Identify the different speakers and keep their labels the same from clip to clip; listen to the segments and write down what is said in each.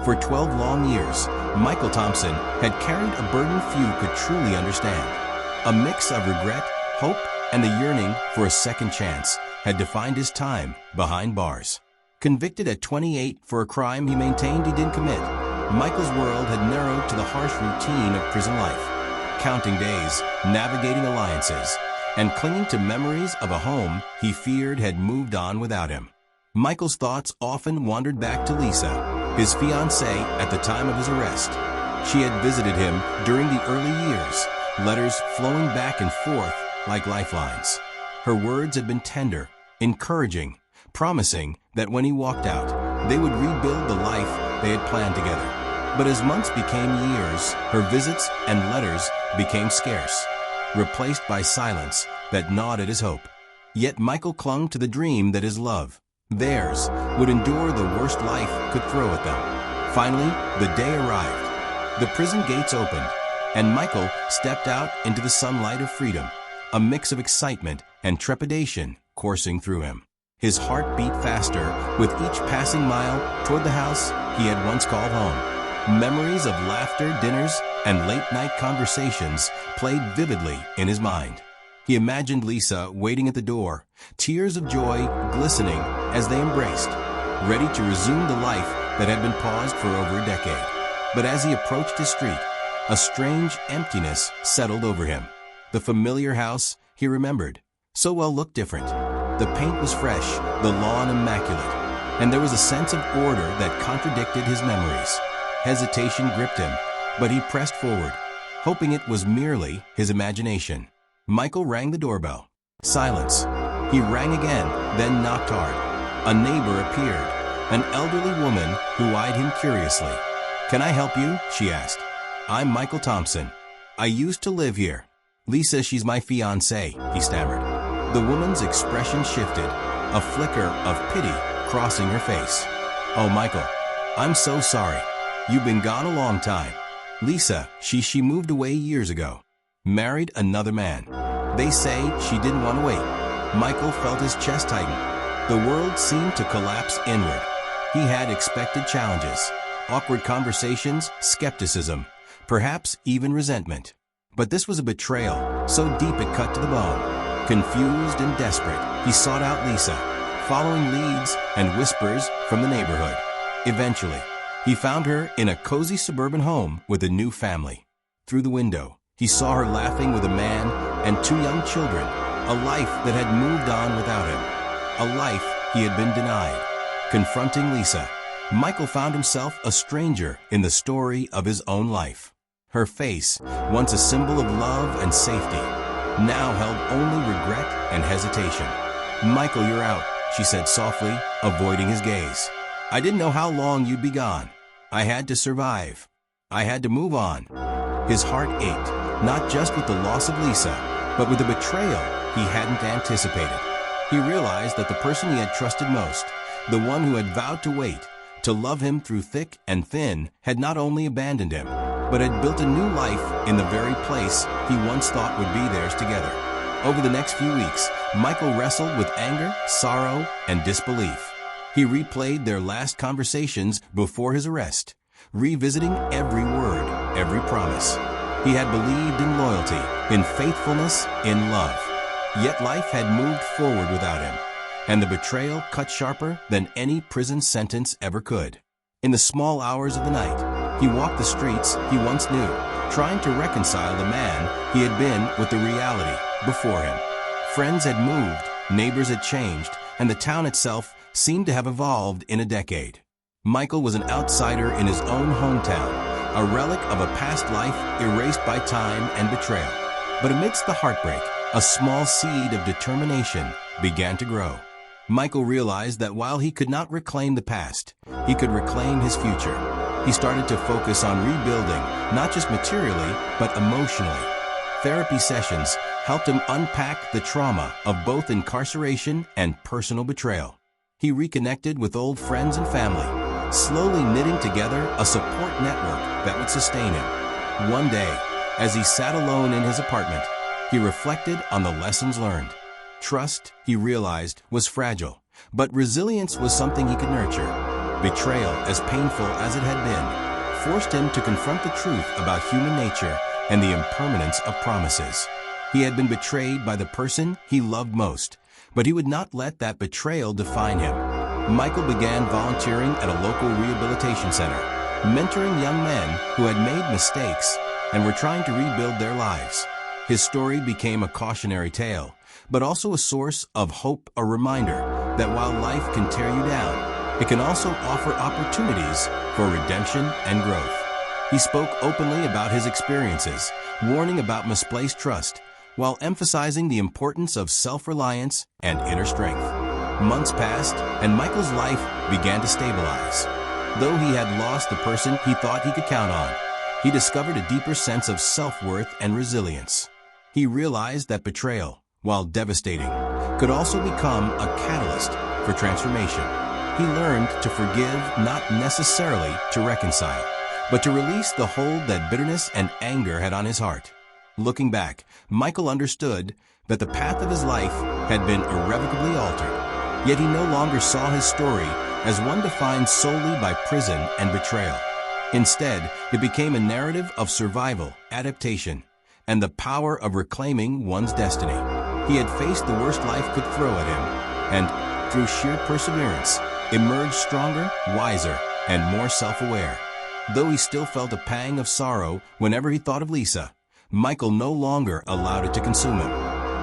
Speaker 1: For 12 long years, Michael Thompson had carried a burden few could truly understand. A mix of regret, hope, and the yearning for a second chance had defined his time behind bars. Convicted at 28 for a crime he maintained he didn't commit, Michael's world had narrowed to the harsh routine of prison life, counting days, navigating alliances, and clinging to memories of a home he feared had moved on without him. Michael's thoughts often wandered back to Lisa, his fiancée at the time of his arrest. She had visited him during the early years, letters flowing back and forth like lifelines. Her words had been tender, encouraging, promising that when he walked out, they would rebuild the life they had planned together. But as months became years, her visits and letters became scarce, replaced by silence that gnawed at his hope. Yet Michael clung to the dream that his love, theirs, would endure the worst life could throw at them. Finally, the day arrived. The prison gates opened, and Michael stepped out into the sunlight of freedom, a mix of excitement and trepidation coursing through him. His heart beat faster with each passing mile toward the house he had once called home. Memories of laughter, dinners, and late-night conversations played vividly in his mind. He imagined Lisa waiting at the door, tears of joy glistening as they embraced, ready to resume the life that had been paused for over a decade. But as he approached his street, a strange emptiness settled over him. The familiar house he remembered so well looked different. The paint was fresh, the lawn immaculate, and there was a sense of order that contradicted his memories. Hesitation gripped him, but he pressed forward, hoping it was merely his imagination. Michael rang the doorbell. Silence. He rang again, then knocked hard. A neighbor appeared, an elderly woman who eyed him curiously. "Can I help you?" she asked. "I'm Michael Thompson. I used to live here." "Lisa, she's my fiancée," he stammered. The woman's expression shifted, a flicker of pity crossing her face. "Oh, Michael, I'm so sorry. You've been gone a long time." "Lisa, she moved away years ago. Married another man. They say she didn't want to wait." Michael felt his chest tighten. The world seemed to collapse inward. He had expected challenges, awkward conversations, skepticism, perhaps even resentment. But this was a betrayal, so deep it cut to the bone. Confused and desperate, he sought out Lisa, following leads and whispers from the neighborhood. Eventually, he found her in a cozy suburban home with a new family. Through the window, he saw her laughing with a man and 2 young children, a life that had moved on without him, a life he had been denied. Confronting Lisa, Michael found himself a stranger in the story of his own life. Her face, once a symbol of love and safety, now held only regret and hesitation. "Michael, you're out," she said softly, avoiding his gaze. "I didn't know how long you'd be gone. I had to survive. I had to move on." His heart ached, not just with the loss of Lisa, but with the betrayal he hadn't anticipated. He realized that the person he had trusted most, the one who had vowed to wait, to love him through thick and thin, had not only abandoned him, but had built a new life in the very place he once thought would be theirs together. Over the next few weeks, Michael wrestled with anger, sorrow, and disbelief. He replayed their last conversations before his arrest, revisiting every word, every promise. He had believed in loyalty, in faithfulness, in love. Yet life had moved forward without him, and the betrayal cut sharper than any prison sentence ever could. In the small hours of the night, he walked the streets he once knew, trying to reconcile the man he had been with the reality before him. Friends had moved, neighbors had changed, and the town itself seemed to have evolved in a decade. Michael was an outsider in his own hometown, a relic of a past life erased by time and betrayal. But amidst the heartbreak, a small seed of determination began to grow. Michael realized that while he could not reclaim the past, he could reclaim his future. He started to focus on rebuilding, not just materially, but emotionally. Therapy sessions helped him unpack the trauma of both incarceration and personal betrayal. He reconnected with old friends and family, slowly knitting together a support network that would sustain him. One day, as he sat alone in his apartment, he reflected on the lessons learned. Trust, he realized, was fragile, but resilience was something he could nurture. Betrayal, as painful as it had been, forced him to confront the truth about human nature and the impermanence of promises. He had been betrayed by the person he loved most, but he would not let that betrayal define him. Michael began volunteering at a local rehabilitation center, mentoring young men who had made mistakes and were trying to rebuild their lives. His story became a cautionary tale, but also a source of hope, a reminder that while life can tear you down, it can also offer opportunities for redemption and growth. He spoke openly about his experiences, warning about misplaced trust, while emphasizing the importance of self-reliance and inner strength. Months passed, and Michael's life began to stabilize. Though he had lost the person he thought he could count on, he discovered a deeper sense of self-worth and resilience. He realized that betrayal, while devastating, could also become a catalyst for transformation. He learned to forgive, not necessarily to reconcile, but to release the hold that bitterness and anger had on his heart. Looking back, Michael understood that the path of his life had been irrevocably altered, yet he no longer saw his story as one defined solely by prison and betrayal. Instead, it became a narrative of survival, adaptation, and the power of reclaiming one's destiny. He had faced the worst life could throw at him, and, through sheer perseverance, emerged stronger, wiser, and more self-aware. Though he still felt a pang of sorrow whenever he thought of Lisa, Michael no longer allowed it to consume him.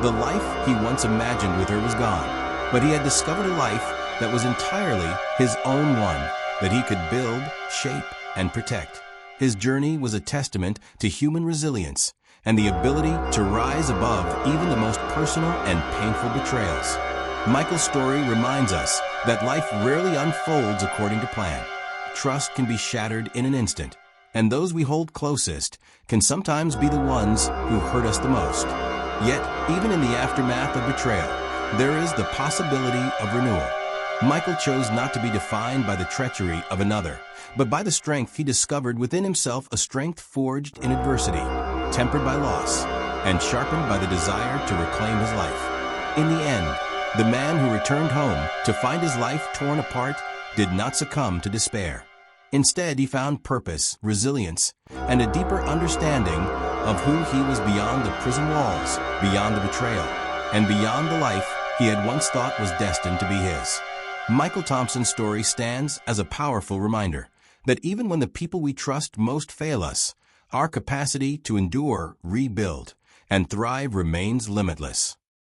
Speaker 1: The life he once imagined with her was gone, but he had discovered a life that was entirely his own, one that he could build, shape, and protect. His journey was a testament to human resilience and the ability to rise above even the most personal and painful betrayals. Michael's story reminds us that life rarely unfolds according to plan. Trust can be shattered in an instant, and those we hold closest can sometimes be the ones who hurt us the most. Yet, even in the aftermath of betrayal, there is the possibility of renewal. Michael chose not to be defined by the treachery of another, but by the strength he discovered within himself, a strength forged in adversity, tempered by loss, and sharpened by the desire to reclaim his life. In the end, the man who returned home to find his life torn apart did not succumb to despair. Instead, he found purpose, resilience, and a deeper understanding of who he was beyond the prison walls, beyond the betrayal, and beyond the life he had once thought was destined to be his. Michael Thompson's story stands as a powerful reminder that even when the people we trust most fail us, our capacity to endure, rebuild, and thrive remains limitless.